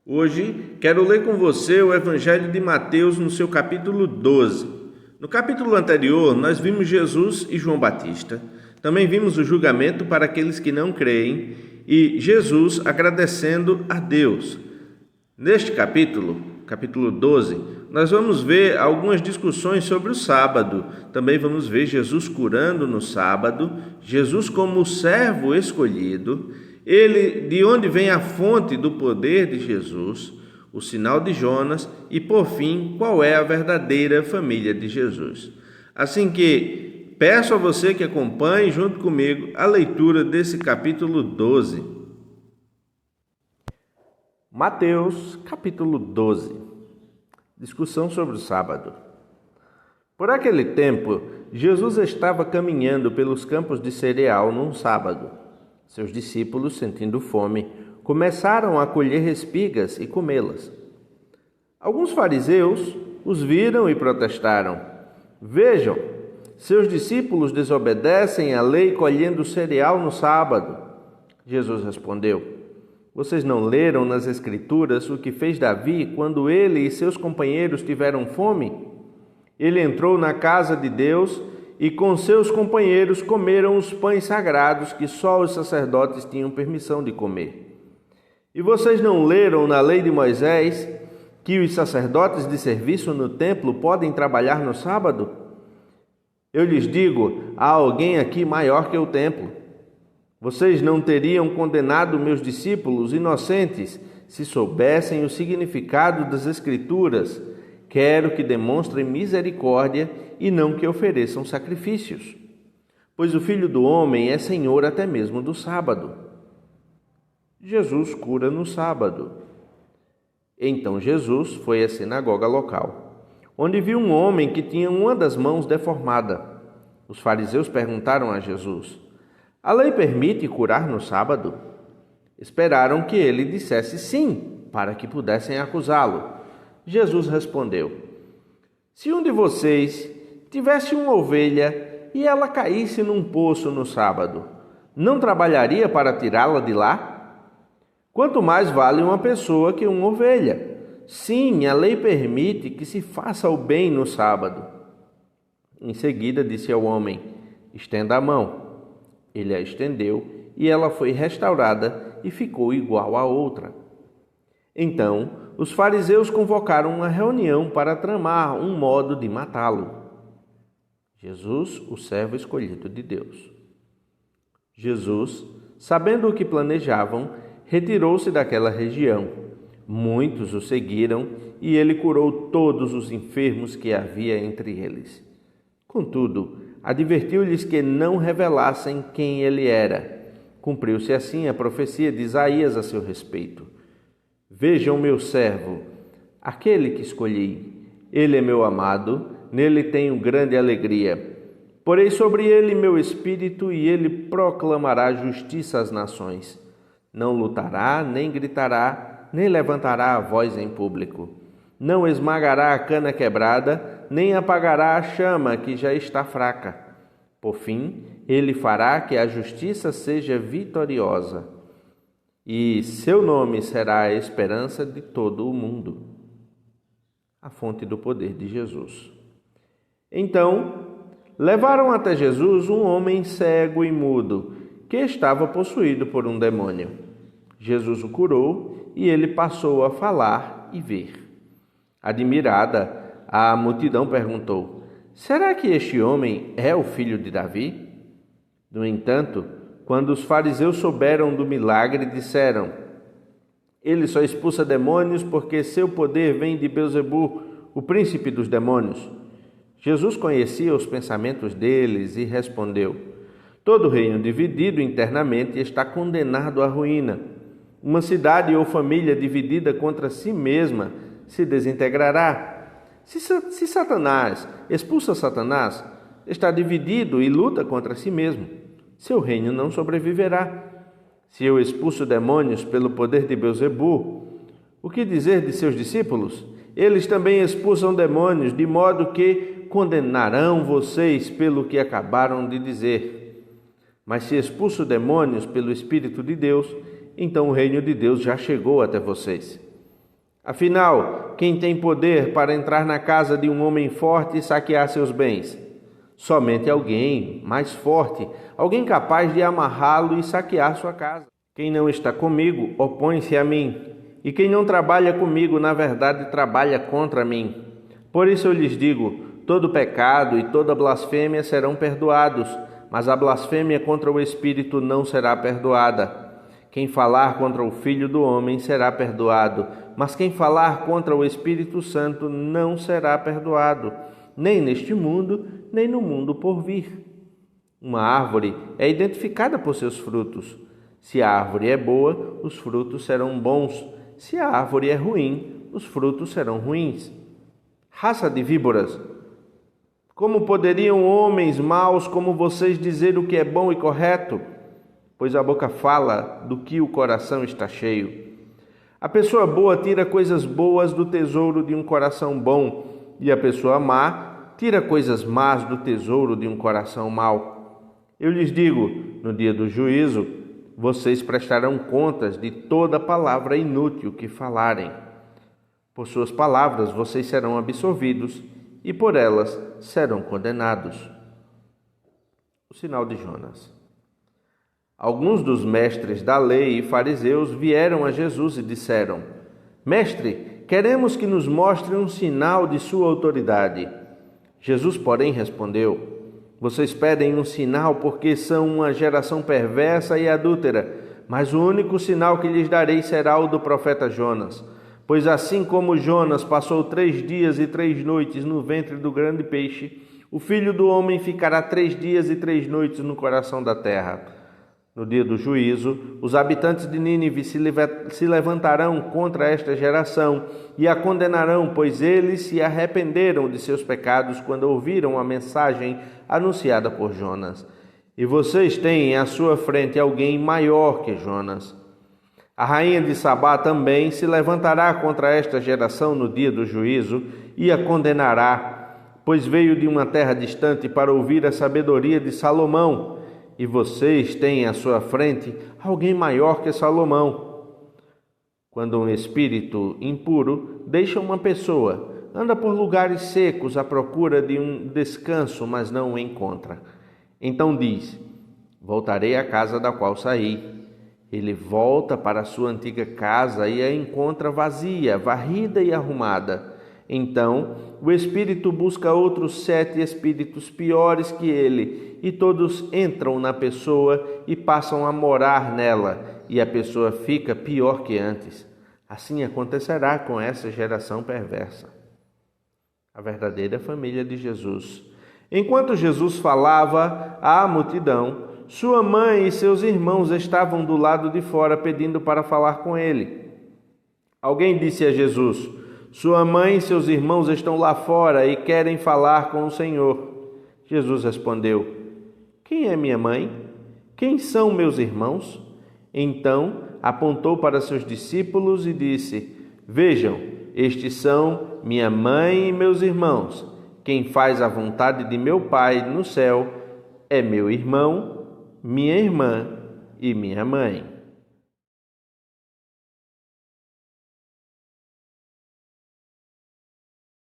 Hoje quero ler com você o Evangelho de Mateus no seu capítulo 12. No capítulo anterior, nós vimos Jesus e João Batista. Também vimos o julgamento para aqueles que não creem e Jesus agradecendo a Deus. Neste capítulo 12, nós vamos ver algumas discussões sobre o sábado. Também vamos ver Jesus curando no sábado, Jesus como o servo escolhido, de onde vem a fonte do poder de Jesus, o sinal de Jonas e, por fim, qual é a verdadeira família de Jesus. Assim que peço a você que acompanhe junto comigo a leitura desse capítulo 12. Mateus, capítulo 12. Discussão sobre o sábado. Por aquele tempo, Jesus estava caminhando pelos campos de cereal num sábado. Seus discípulos, sentindo fome, começaram a colher espigas e comê-las. Alguns fariseus os viram e protestaram: "Vejam, seus discípulos desobedecem à lei colhendo cereal no sábado." Jesus respondeu: "Vocês não leram nas Escrituras o que fez Davi quando ele e seus companheiros tiveram fome? Ele entrou na casa de Deus e com seus companheiros comeram os pães sagrados que só os sacerdotes tinham permissão de comer. E vocês não leram na lei de Moisés que os sacerdotes de serviço no templo podem trabalhar no sábado? Eu lhes digo, há alguém aqui maior que o templo. Vocês não teriam condenado meus discípulos inocentes se soubessem o significado das Escrituras. Quero que demonstrem misericórdia e não que ofereçam sacrifícios, pois o Filho do Homem é Senhor até mesmo do sábado." Jesus cura no sábado. Então Jesus foi à sinagoga local, onde viu um homem que tinha uma das mãos deformada. Os fariseus perguntaram a Jesus: "A lei permite curar no sábado?" Esperaram que ele dissesse sim, para que pudessem acusá-lo. Jesus respondeu: "Se um de vocês tivesse uma ovelha e ela caísse num poço no sábado, não trabalharia para tirá-la de lá? Quanto mais vale uma pessoa que uma ovelha. Sim, a lei permite que se faça o bem no sábado." Em seguida disse ao homem: "Estenda a mão." Ele a estendeu e ela foi restaurada e ficou igual à outra. Então, os fariseus convocaram uma reunião para tramar um modo de matá-lo. Jesus, o servo escolhido de Deus. Jesus, sabendo o que planejavam, retirou-se daquela região. Muitos o seguiram e ele curou todos os enfermos que havia entre eles. Contudo, advertiu-lhes que não revelassem quem ele era. Cumpriu-se assim a profecia de Isaías a seu respeito: "Vejam meu servo, aquele que escolhi. Ele é meu amado, nele tenho grande alegria. Porei sobre ele meu espírito e ele proclamará justiça às nações. Não lutará, nem gritará, nem levantará a voz em público. Não esmagará a cana quebrada, nem apagará a chama que já está fraca. Por fim, ele fará que a justiça seja vitoriosa. E seu nome será a esperança de todo o mundo." A fonte do poder de Jesus. Então, levaram até Jesus um homem cego e mudo, que estava possuído por um demônio. Jesus o curou e ele passou a falar e ver. Admirada, a multidão perguntou: "Será que este homem é o filho de Davi?" No entanto, quando os fariseus souberam do milagre, disseram: "Ele só expulsa demônios porque seu poder vem de Beelzebu, o príncipe dos demônios." Jesus conhecia os pensamentos deles e respondeu: "Todo reino dividido internamente está condenado à ruína. Uma cidade ou família dividida contra si mesma se desintegrará. Se Satanás expulsa Satanás, está dividido e luta contra si mesmo. Seu reino não sobreviverá. Se eu expulso demônios pelo poder de Beelzebu, o que dizer de seus discípulos? Eles também expulsam demônios, de modo que condenarão vocês pelo que acabaram de dizer. Mas se expulso demônios pelo Espírito de Deus, então o reino de Deus já chegou até vocês. Afinal, quem tem poder para entrar na casa de um homem forte e saquear seus bens? Somente alguém mais forte, alguém capaz de amarrá-lo e saquear sua casa. Quem não está comigo, opõe-se a mim, e quem não trabalha comigo, na verdade, trabalha contra mim. Por isso eu lhes digo, todo pecado e toda blasfêmia serão perdoados, mas a blasfêmia contra o Espírito não será perdoada. Quem falar contra o Filho do Homem será perdoado, mas quem falar contra o Espírito Santo não será perdoado, nem neste mundo, nem no mundo por vir. Uma árvore é identificada por seus frutos. Se a árvore é boa, os frutos serão bons. Se a árvore é ruim, os frutos serão ruins. Raça de víboras! Como poderiam homens maus como vocês dizer o que é bom e correto? Pois a boca fala do que o coração está cheio. A pessoa boa tira coisas boas do tesouro de um coração bom, e a pessoa má tira coisas más do tesouro de um coração mau. Eu lhes digo, no dia do juízo, vocês prestarão contas de toda palavra inútil que falarem. Por suas palavras vocês serão absolvidos, e por elas serão condenados. O sinal de Jonas. Alguns dos mestres da lei e fariseus vieram a Jesus e disseram: Mestre, queremos que nos mostre um sinal de sua autoridade. Jesus, porém, respondeu: Vocês pedem um sinal porque são uma geração perversa e adúltera, mas o único sinal que lhes darei será o do profeta Jonas. Pois assim como Jonas passou 3 dias e 3 noites no ventre do grande peixe, o Filho do Homem ficará 3 dias e 3 noites no coração da terra. No dia do juízo, os habitantes de Nínive se levantarão contra esta geração e a condenarão, pois eles se arrependeram de seus pecados quando ouviram a mensagem anunciada por Jonas. E vocês têm à sua frente alguém maior que Jonas. A rainha de Sabá também se levantará contra esta geração no dia do juízo e a condenará, pois veio de uma terra distante para ouvir a sabedoria de Salomão. E vocês têm à sua frente alguém maior que Salomão. Quando um espírito impuro deixa uma pessoa, anda por lugares secos à procura de um descanso, mas não o encontra. Então diz: Voltarei à casa da qual saí. Ele volta para a sua antiga casa e a encontra vazia, varrida e arrumada. Então o espírito busca outros 7 espíritos piores que ele, e todos entram na pessoa e passam a morar nela, e a pessoa fica pior que antes. Assim acontecerá com essa geração perversa. A verdadeira família de Jesus. Enquanto Jesus falava à multidão, sua mãe e seus irmãos estavam do lado de fora pedindo para falar com ele. Alguém disse a Jesus: Sua mãe e seus irmãos estão lá fora e querem falar com o Senhor. Jesus respondeu: Quem é minha mãe? Quem são meus irmãos? Então apontou para seus discípulos e disse: Vejam, estes são minha mãe e meus irmãos. Quem faz a vontade de meu Pai no céu é meu irmão, minha irmã e minha mãe.